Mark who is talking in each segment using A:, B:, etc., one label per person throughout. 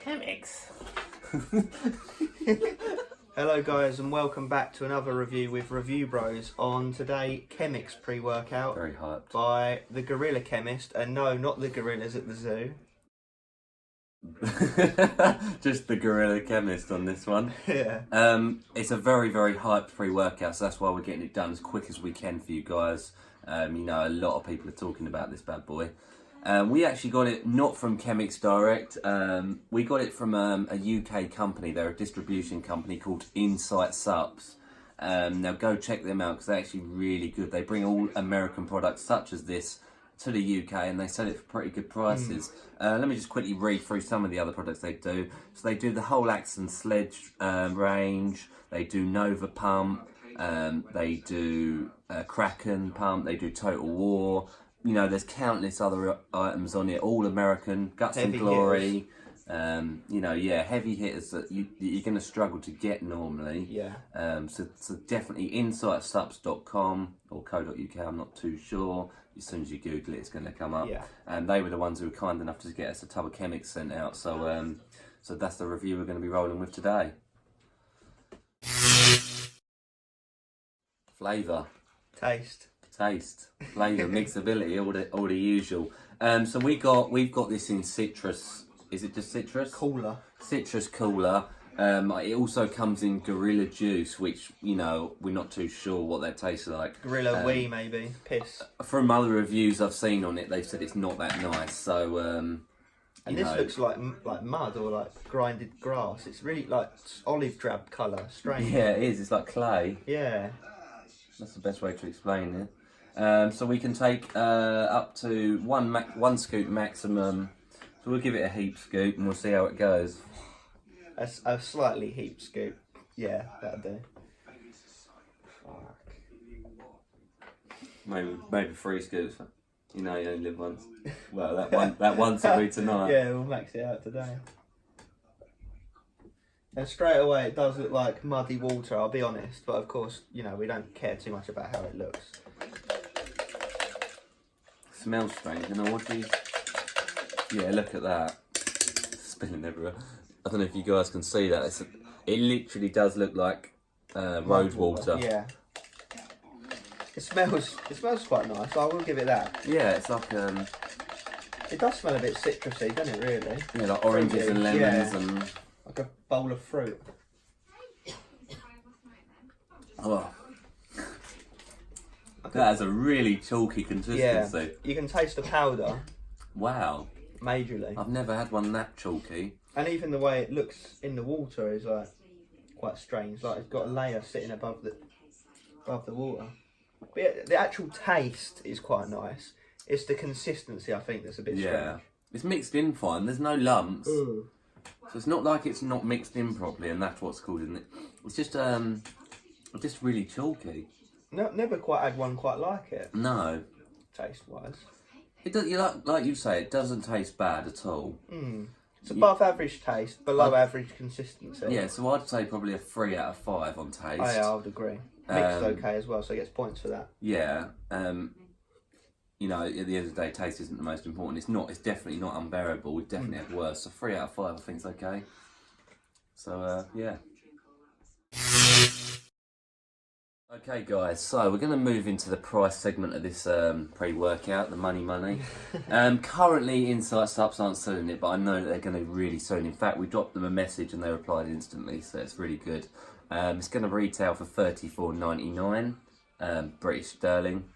A: CHEMIX.
B: Hello guys and welcome back to another review with Review Bros. On today, CHEMIX pre-workout.
A: Very hyped.
B: By the Guerilla Chemist, and no, not the gorillas at the zoo.
A: Just the Guerilla Chemist on this one.
B: Yeah.
A: It's a very, very hyped pre-workout, so that's why we're getting it done as quick as we can for you guys. You know, a lot of people are talking about this bad boy. We actually got it not from CHEMIX direct. We got it from a UK company. They're a distribution company called Insight Subs. Now go check them out because they're actually really good. They bring all American products such as this to the UK and they sell it for pretty good prices. Let me just quickly read through some of the other products they do. So they do the whole axe and sledge range. They do Nova Pump. They do Kraken Pump. They do Total War. You know, there's countless other items on it, all American, Guts
B: Heavy
A: and Glory. You know, yeah, heavy hitters that you're going to struggle to get normally.
B: Yeah.
A: So definitely insightsubs.com or co.uk, I'm not too sure. As soon as you Google it, it's going to come up. Yeah. And they were the ones who were kind enough to get us a tub of CHEMIX sent out. So, so that's the review we're going to be rolling with today. Flavour.
B: Taste.
A: Flavour, mixability, all the usual. So we've got this in citrus. Is it just citrus?
B: Cooler.
A: Citrus cooler. It also comes in Guerilla juice, which, you know, we're not too sure what that tastes like.
B: Guerilla wee, maybe. Piss.
A: From other reviews I've seen on it, they've said it's not that nice. So,
B: and this looks like mud or like grinded grass. It's really like olive drab colour. Strange.
A: Yeah, it is. It's like clay.
B: Yeah.
A: That's the best way to explain it. So we can take up to one scoop maximum. So we'll give it a heap scoop and we'll see how it goes.
B: A slightly heap scoop. Yeah, that'll do. Fuck.
A: Maybe 3 scoops. You know, you only live once. Well, that once will be tonight.
B: Yeah, we'll max it out today. And straight away, it does look like muddy water, I'll be honest. But of course, you know, we don't care too much about how it looks.
A: Smells strange, you know what do you... Yeah, look at that. Spilling everywhere. I don't know if you guys can see that. It literally does look like road water.
B: Yeah. It smells quite nice. I will give it that.
A: Yeah, it's like
B: it does smell a bit citrusy, doesn't it? Really.
A: Yeah, like oranges and lemons and
B: like a bowl of fruit.
A: Oh. That has a really chalky consistency.
B: Yeah. You can taste the powder.
A: Wow.
B: Majorly.
A: I've never had one that chalky.
B: And even the way it looks in the water is like quite strange. Like it's got a layer sitting above the water. But yeah, the actual taste is quite nice. It's the consistency I think that's a bit strange.
A: It's mixed in fine. There's no lumps. Ooh. So it's not like it's not mixed in properly, and that's what's causing it. It's just really chalky.
B: No, never quite had one quite like it.
A: No.
B: Taste wise.
A: It does, like you say, it doesn't taste bad at all.
B: It's above average taste, below average consistency.
A: Yeah, so I'd say probably a 3 out of 5 on taste.
B: Oh yeah, I would agree. Mixed okay as well, so it gets points for that.
A: Yeah. You know, at the end of the day, taste isn't the most important. It's not. It's definitely not unbearable. We've definitely had worse. So 3 out of 5, I think is okay. So yeah. Okay guys, so we're going to move into the price segment of this pre-workout, the money. Currently Insight Subs aren't selling it, but I know that they're going to really soon. In fact, we dropped them a message and they replied instantly, so it's really good. It's going to retail for $34.99 British sterling,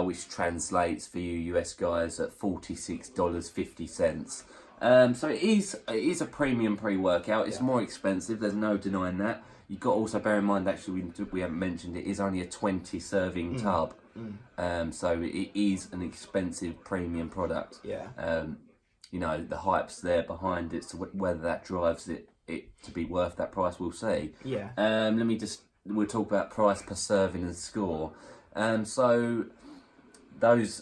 A: which translates for you US guys at $46.50. So it is a premium pre-workout. It's more expensive, there's no denying that. You've got to also bear in mind, actually, we haven't mentioned, it is only a 20 serving tub. So it is an expensive premium product.
B: Yeah.
A: You know, the hype's there behind it, so whether that drives it to be worth that price, we'll see.
B: Yeah.
A: We'll talk about price per serving and score. So those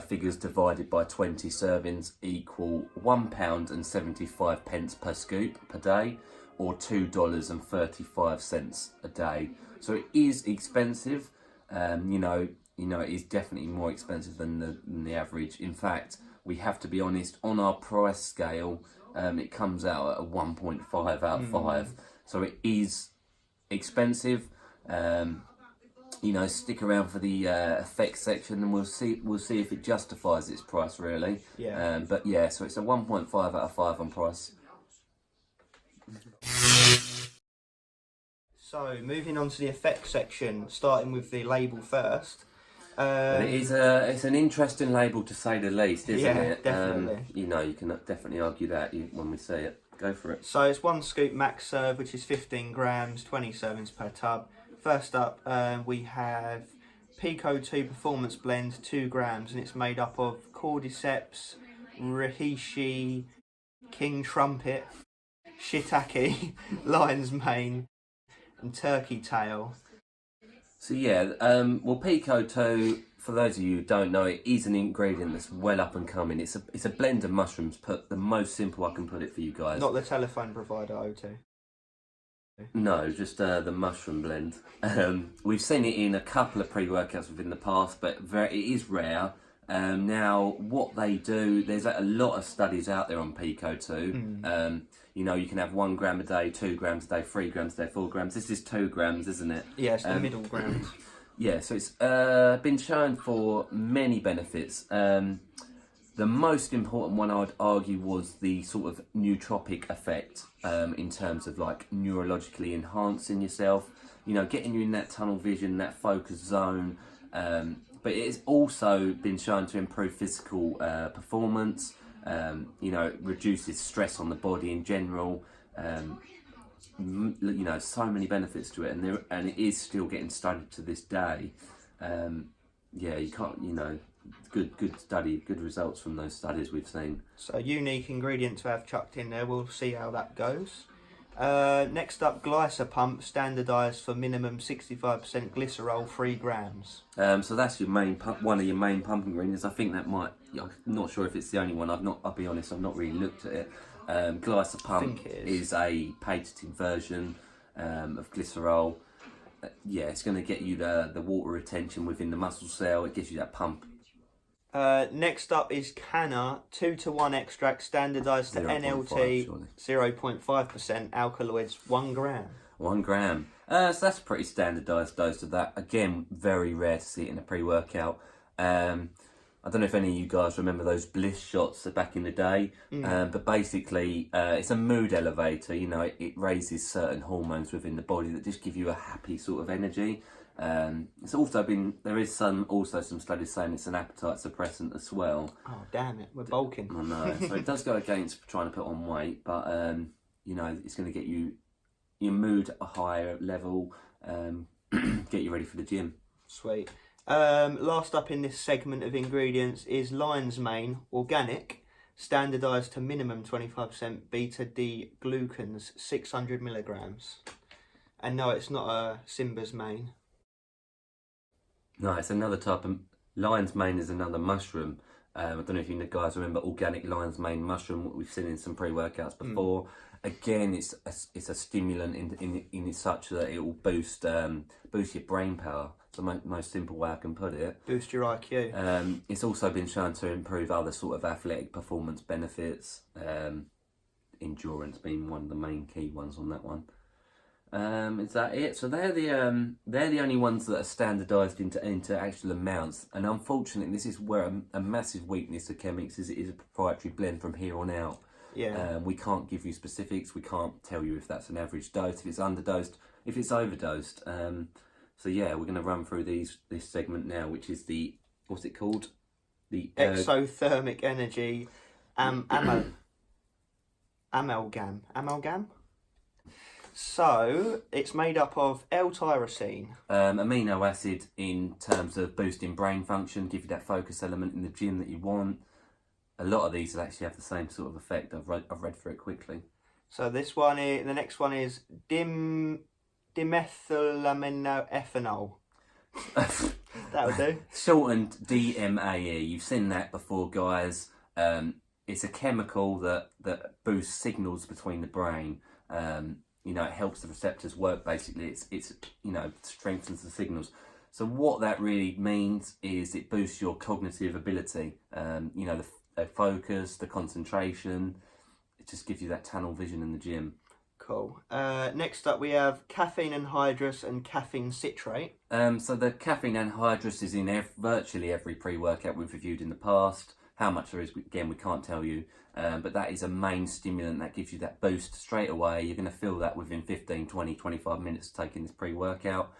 A: figures divided by 20 servings equal £1.75 per scoop per day, or $2.35 a day. So it is expensive. You know, you know, it is definitely more expensive than the average. In fact, we have to be honest, on our price scale, it comes out at a 1.5 out of 5. So it is expensive. You know, stick around for the effects section, and we'll see if it justifies its price really.
B: Yeah.
A: But yeah, so it's a 1.5 out of 5 on price.
B: So moving on to the effects section, starting with the label first.
A: It's an interesting label to say the least, isn't it?
B: Definitely.
A: You know, you can definitely argue that when we see it. Go for it.
B: So it's 1 scoop max serve, which is 15 grams, 20 servings per tub. First up, we have Pico 2 Performance Blend, 2 grams, and it's made up of cordyceps, reishi, king trumpet, shiitake, lion's mane, and turkey tail.
A: So yeah, well, Pico 2, for those of you who don't know, it is an ingredient that's well up and coming. It's a blend of mushrooms, put the most simple I can put it for you guys.
B: Not the telephone provider, O2.
A: No, just the mushroom blend. We've seen it in a couple of pre-workouts within the past, but it is rare. Now, what they do, there's a lot of studies out there on Pico 2. You know, you can have 1 gram a day, 2 grams a day, 3 grams a day, 4 grams. This is 2 grams, isn't it?
B: Yeah, it's the middle ground.
A: Yeah, so it's been shown for many benefits. The most important one, I'd argue, was the sort of nootropic effect in terms of like neurologically enhancing yourself, you know, getting you in that tunnel vision, that focus zone. But it's also been shown to improve physical performance. You know, it reduces stress on the body in general. You know, so many benefits to it, and it is still getting studied to this day. Yeah, you can't, you know, good study, good results from those studies we've seen.
B: So unique ingredient to have chucked in there. We'll see how that goes. Next up, Glycer Pump, standardised for minimum 65% glycerol, 3 grams.
A: So that's your main one of your main pump ingredients. I think that might. I'm not sure if it's the only one. I'll be honest. I've not really looked at it. Glycer Pump is a patented version of glycerol. Yeah, it's going to get you the water retention within the muscle cell. It gives you that pump.
B: Next up is Canna 2-to-1 extract, standardised to
A: 0.5,
B: NLT 0.5%, alkaloids 1 gram.
A: 1 gram. So that's a pretty standardised dose of that. Again, very rare to see it in a pre-workout. I don't know if any of you guys remember those Bliss shots back in the day, but basically it's a mood elevator. You know, it raises certain hormones within the body that just give you a happy sort of energy. It's also there is some studies saying it's an appetite suppressant as well.
B: Oh damn it, we're bulking.
A: I know. So it does go against trying to put on weight, but you know, it's going to get your mood at a higher level, get you ready for the gym.
B: Sweet. Last up in this segment of ingredients is lion's mane, organic, standardised to minimum 25% beta-D-glucans, 600 milligrams. And no, it's not a Simba's mane.
A: No, it's another type of lion's mane. Is another mushroom. I don't know if you guys remember organic lion's mane mushroom. What we've seen in some pre-workouts before. Again, it's a stimulant in such that it will boost your brain power. It's the most simple way I can put it.
B: Boost your IQ.
A: It's also been shown to improve other sort of athletic performance benefits. Endurance being one of the main key ones on that one. Is that it? So they're the only ones that are standardised into actual amounts. And unfortunately, this is where a massive weakness of Chemix is. It is a proprietary blend from here on out.
B: Yeah.
A: We can't give you specifics. We can't tell you if that's an average dose, if it's underdosed, if it's overdosed. So yeah, we're going to run through this segment now, which is the, what's it called? The
B: exothermic energy amalgam. So it's made up of L-tyrosine,
A: amino acid in terms of boosting brain function, give you that focus element in the gym that you want. A lot of these will actually have the same sort of effect. I've read through it quickly.
B: So the next one is dimethylaminoethanol. That'll do.
A: Shortened DMAE. You've seen that before, guys. It's a chemical that boosts signals between the brain. You know, it helps the receptors work. Basically, it's you know, strengthens the signals. So what that really means is it boosts your cognitive ability. You know, the focus, the concentration. It just gives you that tunnel vision in the gym.
B: Cool. Next up we have caffeine anhydrous and caffeine citrate.
A: So the caffeine anhydrous is in virtually every pre-workout we've reviewed in the past. How much there is, again, we can't tell you. But that is a main stimulant that gives you that boost straight away. You're going to feel that within 15, 20, 25 minutes taking this pre-workout.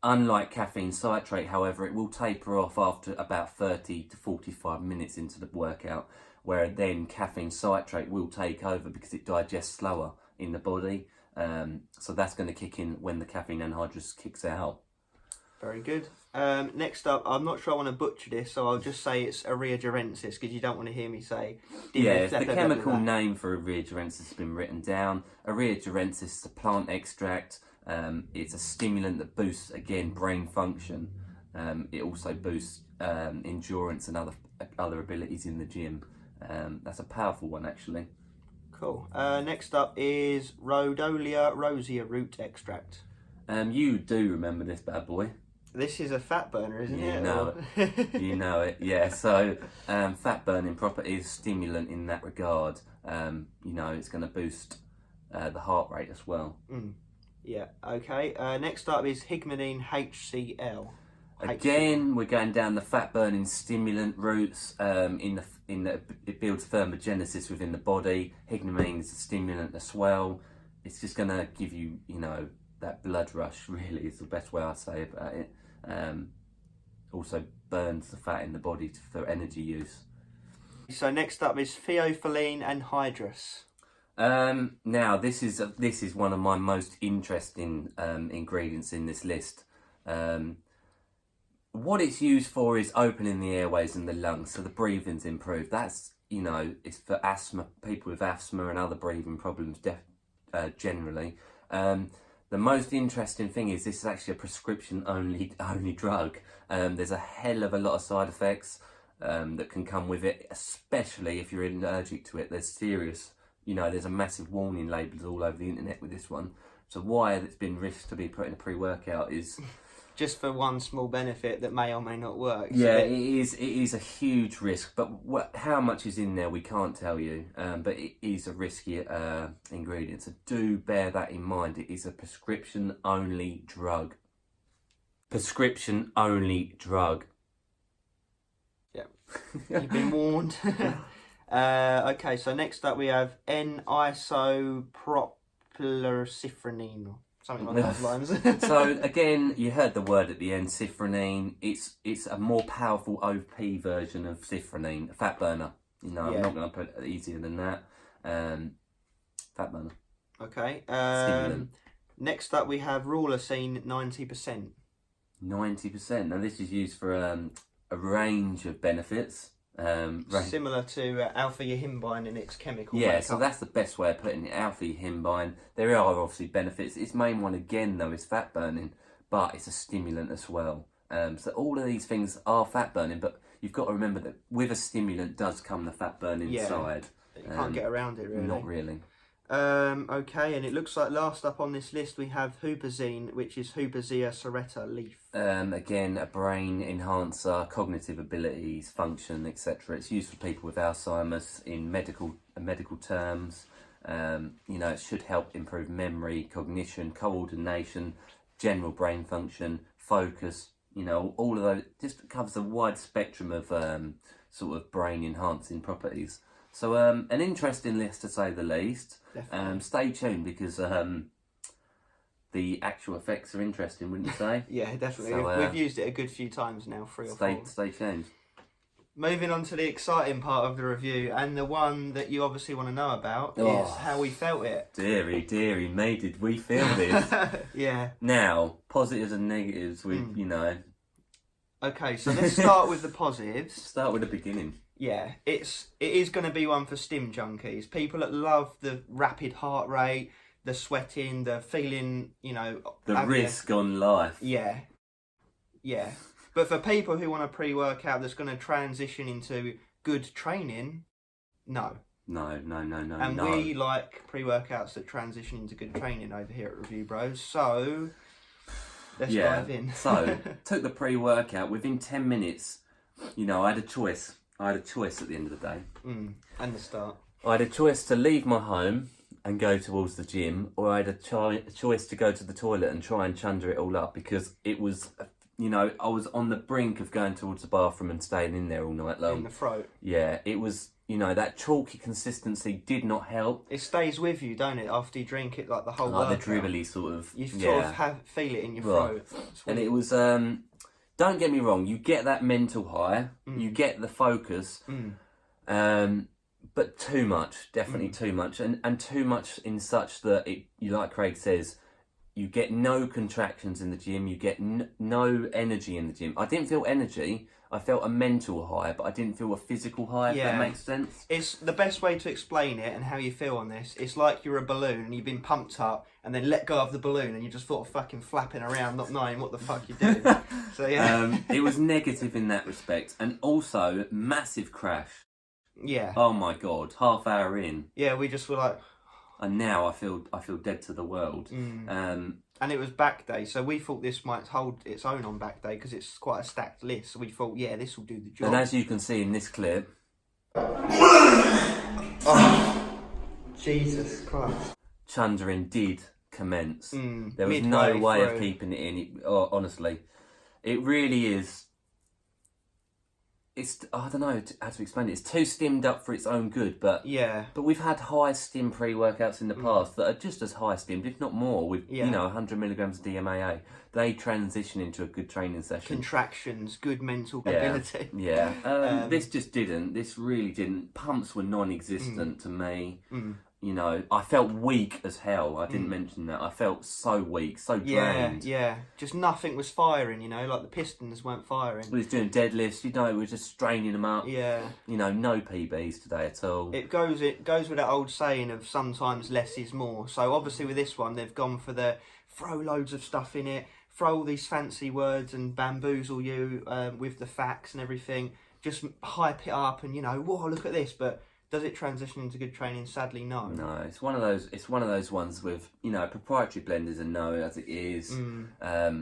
A: Unlike caffeine citrate, however, it will taper off after about 30 to 45 minutes into the workout, where then caffeine citrate will take over because it digests slower in the body. So that's going to kick in when the caffeine anhydrous kicks out.
B: Very good. Next up, I'm not sure I want to butcher this, so I'll just say it's Guerilla because you don't want to hear me say...
A: Yeah, the chemical name for Guerilla has been written down. Guerilla is a plant extract. It's a stimulant that boosts, again, brain function. It also boosts endurance and other abilities in the gym. That's a powerful one, actually.
B: Cool. Next up is Rhodolia rosea root extract.
A: You do remember this bad boy.
B: This is a fat burner, isn't it?
A: You know it. You know it, yeah. So fat burning property is stimulant in that regard. You know, it's going to boost the heart rate as well.
B: Yeah, okay. Next up is Higmadine HCl.
A: Again, we're going down the fat burning stimulant routes. It builds thermogenesis within the body. Higmadine is a stimulant as well. It's just going to give you, you know, that blood rush. Really, is the best way I say about it. Also burns the fat in the body for energy use.
B: So next up is theophylline anhydrous.
A: Now this is one of my most interesting ingredients in this list. What it's used for is opening the airways and the lungs, so the breathing's improved. That's, you know, it's for asthma, people with asthma and other breathing problems generally. The most interesting thing is this is actually a prescription only drug. There's a hell of a lot of side effects that can come with it, especially if you're allergic to it. There's serious, you know, there's a massive warning labels all over the internet with this one. So why it's been risked to be put in a pre-workout is...
B: just for one small benefit that may or may not work.
A: Yeah, it is a huge risk, but how much is in there we can't tell you, but it is a risky ingredient, so do bear that in mind. It is a prescription only drug. Prescription only drug.
B: Yeah, you've been warned. Okay, so next up we have N-isopropylsifronine. Something along those lines.
A: So again, you heard the word at the end, sifronine. It's a more powerful OP version of sifronine, a fat burner. You know, yeah. I'm not going to put it easier than that. Fat burner.
B: Okay. Next up, we have Rauloxine 90%.
A: 90%. Now this is used for a range of benefits.
B: Similar to alpha-yohimbine in its chemical
A: makeup. So that's the best way of putting it, alpha-yohimbine. There are obviously benefits. Its main one again though is fat burning, but it's a stimulant as well. So all of these things are fat burning, but you've got to remember that with a stimulant does come the fat burning side.
B: You can't get around it really.
A: Not really.
B: Okay, and it looks like last up on this list we have Huperzine, which is Huperzia serrata leaf.
A: Again, a brain enhancer, cognitive abilities, function, etc. It's used for people with Alzheimer's in medical terms. You know, it should help improve memory, cognition, coordination, general brain function, focus. You know, all of those. Just covers a wide spectrum of sort of brain enhancing properties. So an interesting list to say the least. Stay tuned because the actual effects are interesting, wouldn't you say?
B: Yeah, definitely. So, we've used it a good few times now, 3 or 4.
A: Stay tuned.
B: Moving on to the exciting part of the review, and the one that you obviously want to know about is how we felt it.
A: Deary me, did we feel this?
B: Yeah.
A: Now, positives and negatives, you know.
B: Okay, so let's start with the positives.
A: Start with the beginning.
B: Yeah, it is going to be one for stim junkies. People that love the rapid heart rate, the sweating, the feeling, you know...
A: The risk on life.
B: Yeah. Yeah. But for people who want a pre-workout that's going to transition into good training, no.
A: No.
B: And we like pre-workouts that transition into good training over here at Review Bros. So, Let's dive in.
A: So, took the pre-workout. Within 10 minutes, you know, I had a choice. I had a choice at the end of the day.
B: And the start.
A: I had a choice to leave my home and go towards the gym, or I had a choice to go to the toilet and try and chunder it all up, because it was, you know, I was on the brink of going towards the bathroom and staying in there all night long.
B: In the throat.
A: Yeah, it was, you know, that chalky consistency did not help.
B: It stays with you, don't it, after you drink it, like the whole
A: Like
B: workout.
A: the dribbly sort of.
B: You sort of feel it in your throat.
A: And it was, don't get me wrong, you get that mental high, you get the focus, but too much, definitely too much. And too much in such that, you like Craig says, you get no contractions in the gym, you get no energy in the gym. I didn't feel energy, I felt a mental high, but I didn't feel a physical high, if that makes sense.
B: It's the best way to explain it and how you feel on this. It's like you're a balloon and you've been pumped up and then let go of the balloon and you're just sort of fucking flapping around, not knowing what the fuck you're doing. So yeah.
A: It was negative in that respect. And also, massive crash.
B: Yeah.
A: Oh my God, half hour in.
B: Yeah, we just were like...
A: And now I feel dead to the world.
B: And it was back day, so we thought this might hold its own on back day because it's quite a stacked list. So we thought, yeah, this will do the job.
A: And as you can see in this clip...
B: Jesus Christ.
A: Chundering did commence. There was
B: Midway
A: no way
B: through.
A: of keeping it in. Honestly, it really is. It's, I don't know how to explain it. It's too stimmed up for its own good, but
B: Yeah.
A: But we've had high stim pre-workouts in the past that are just as high stimmed, if not more, with you know 100 milligrams of DMAA. They transition into a good training session.
B: Contractions, good mental ability.
A: Yeah. This just didn't. This really didn't. Pumps were non-existent to me. You know, I felt weak as hell. I didn't mention that. I felt so weak, so drained.
B: Yeah. Just nothing was firing, you know, like the pistons weren't firing.
A: We was doing deadlifts, you know, we were just straining them up.
B: Yeah.
A: You know, no PBs today at all.
B: It goes with that old saying of sometimes less is more. So obviously with this one, they've gone for the throw loads of stuff in it, throw all these fancy words and bamboozle you with the facts and everything. Just hype it up and, you know, whoa, look at this. But does it transition into good training? Sadly, no.
A: No, it's one of those ones with, you know, proprietary blenders and no as it is.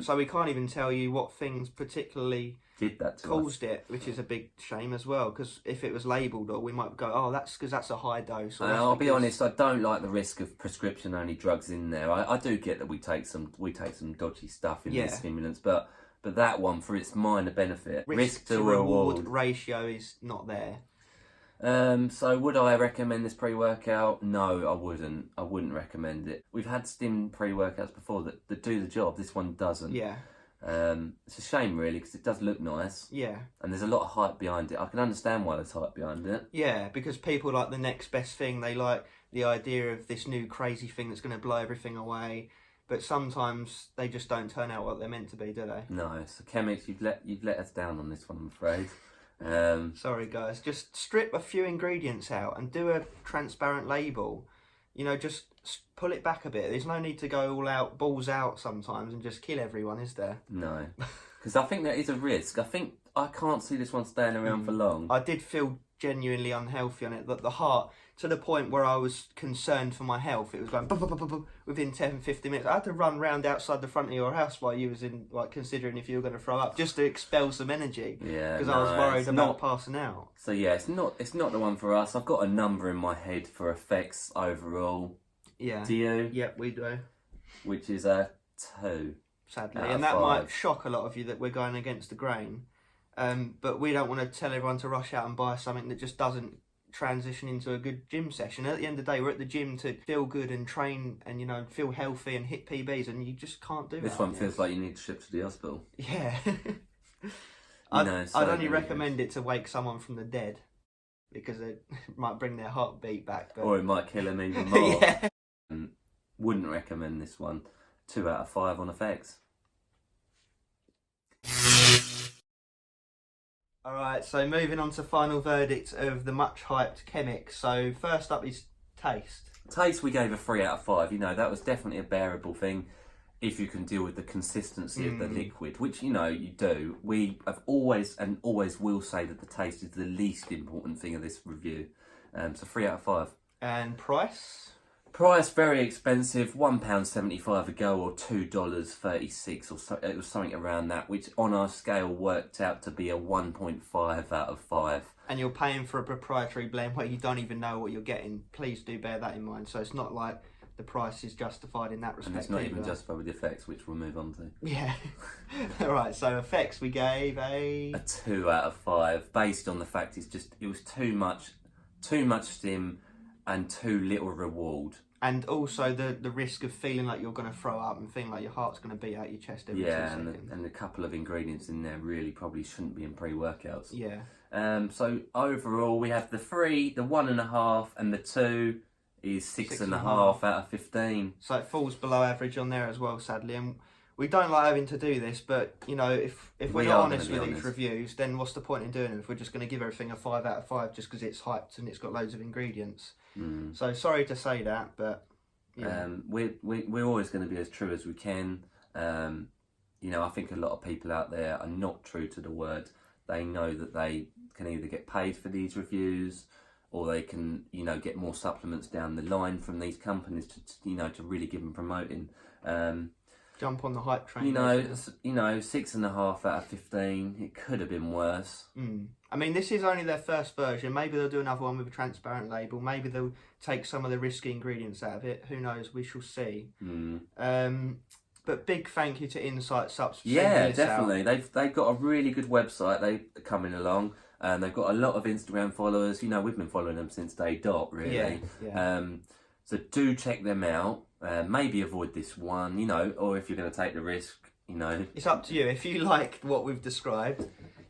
B: So we can't even tell you what things particularly
A: did that to
B: caused
A: us.
B: it, which is a big shame as well. Because if it was labelled, or we might go, oh, that's because that's a high dose. Or
A: I'll be honest, I don't like the risk of prescription only drugs in there. I do get that we take some dodgy stuff in these stimulants, but that one, for its minor benefit, risk to reward
B: ratio is not there.
A: So would I recommend this pre-workout? No, I wouldn't. I wouldn't recommend it. We've had stim pre-workouts before that do the job. This one doesn't.
B: Yeah.
A: It's a shame really, because it does look nice.
B: Yeah.
A: And there's a lot of hype behind it. I can understand why there's hype behind it.
B: Yeah, because people like the next best thing. They like the idea of this new crazy thing that's going to blow everything away. But sometimes they just don't turn out what they're meant to be, do they?
A: No. So Chemix, you've let us down on this one, I'm afraid.
B: Sorry guys, just strip a few ingredients out and do a transparent label. You know, just pull it back a bit. There's no need to go all out, balls out sometimes and just kill everyone, is there?
A: No, because I think there is a risk. I can't see this one staying around for long.
B: I did feel genuinely unhealthy on it. The heart, to the point where I was concerned for my health. It was going within 10-15 minutes. I had to run round outside the front of your house while you was in, like, considering if you were going to throw up, just to expel some energy.
A: Yeah,
B: because I was worried about passing out.
A: So yeah, it's not the one for us. I've got a number in my head for effects overall.
B: Yeah.
A: Do you?
B: Yep, we do.
A: Which is a 2.
B: Sadly, and that might shock a lot of you that we're going against the grain. But we don't want to tell everyone to rush out and buy something that just doesn't transition into a good gym session. At the end of the day, we're at the gym to feel good and train and, you know, feel healthy and hit PBs, and you just can't do that.
A: This one feels like you need to ship to the hospital.
B: Yeah.
A: I'd
B: only recommend it to wake someone from the dead, because it might bring their heartbeat back. But...
A: Or it might kill them even more.
B: Yeah.
A: Wouldn't recommend this one. 2 out of 5 on effects.
B: Alright, so moving on to final verdict of the much hyped CHEMIX. So first up is taste.
A: Taste we gave a 3 out of 5. You know, that was definitely a bearable thing if you can deal with the consistency of the liquid, which, you know, you do. We have always and always will say that the taste is the least important thing of this review. So 3 out of 5.
B: And price?
A: Price very expensive, £1.75 a go or $2.36 or so. It was something around that, which on our scale worked out to be a 1.5 out of 5.
B: And you're paying for a proprietary blend where you don't even know what you're getting. Please do bear that in mind. So it's not like the price is justified in that respect.
A: And it's not even justified with the effects, which we'll move on to.
B: Yeah. Alright, so effects we gave
A: a 2 out of 5, based on the fact it was too much stim and too little reward.
B: And also the risk of feeling like you're going to throw up and feeling like your heart's going to beat out your chest every 2 seconds.
A: And a couple of ingredients in there really probably shouldn't be in pre-workouts.
B: Yeah.
A: So overall, we have the 3, the 1.5, and the 2 is 6.5 out of 15.
B: So it falls below average on there as well, sadly. And we don't like having to do this, but you know, if we're not honest with these reviews, then what's the point in doing them if we're just going to give everything a 5 out of 5 just because it's hyped and it's got loads of ingredients? So sorry to say that, but yeah.
A: We're always going to be as true as we can. You know, I think a lot of people out there are not true to the word. They know that they can either get paid for these reviews, or they can, you know, get more supplements down the line from these companies to really give them promoting.
B: Jump on the hype train.
A: You know, 6.5 out of 15. It could have been worse.
B: I mean, this is only their first version. Maybe they'll do another one with a transparent label. Maybe they'll take some of the risky ingredients out of it. Who knows? We shall see. But big thank you to Insight Subs for sending this
A: definitely.
B: out.
A: They've got a really good website. They're coming along. They've got a lot of Instagram followers. You know, we've been following them since day dot, really.
B: Yeah.
A: So do check them out. Maybe avoid this one, you know, or if you're going to take the risk, you know.
B: It's up to you. If you like what we've described,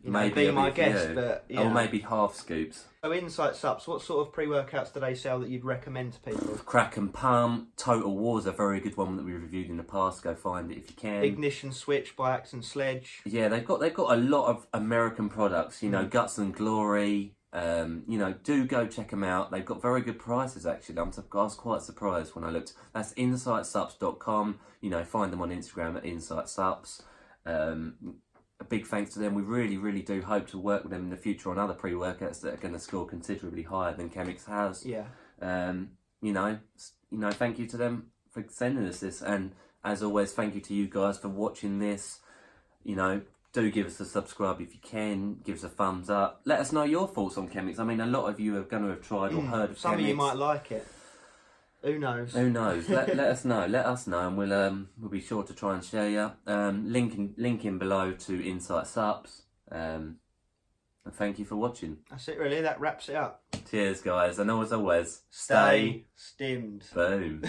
B: you know,
A: maybe
B: be my guest. But,
A: or maybe half scoops.
B: So Insight Subs, what sort of pre-workouts do they sell that you'd recommend to people?
A: Crack and Pump, Total War's a very good one that we reviewed in the past. Go find it if you can.
B: Ignition Switch by Axe and Sledge.
A: Yeah, they've got a lot of American products. You know, Guts and Glory. You know, do go check them out. They've got very good prices actually. I was quite surprised when I looked. That's insightsubs.com. You know, find them on Instagram at insightsubs. A big thanks to them. We really, really do hope to work with them in the future on other pre-workouts that are going to score considerably higher than CHEMIX has.
B: Yeah.
A: You know, thank you to them for sending us this, and as always, thank you to you guys for watching this. You know, do give us a subscribe if you can. Give us a thumbs up. Let us know your thoughts on CHEMIX. I mean, a lot of you are going to have tried or heard of CHEMIX.
B: Some of you might like it. Who knows?
A: Who knows? let us know. Let us know, and we'll be sure to try and share you. Link in below to Insight Subs. And thank you for watching.
B: That's it, really. That wraps it up.
A: Cheers, guys, and as always,
B: Stay stimmed.
A: Boom.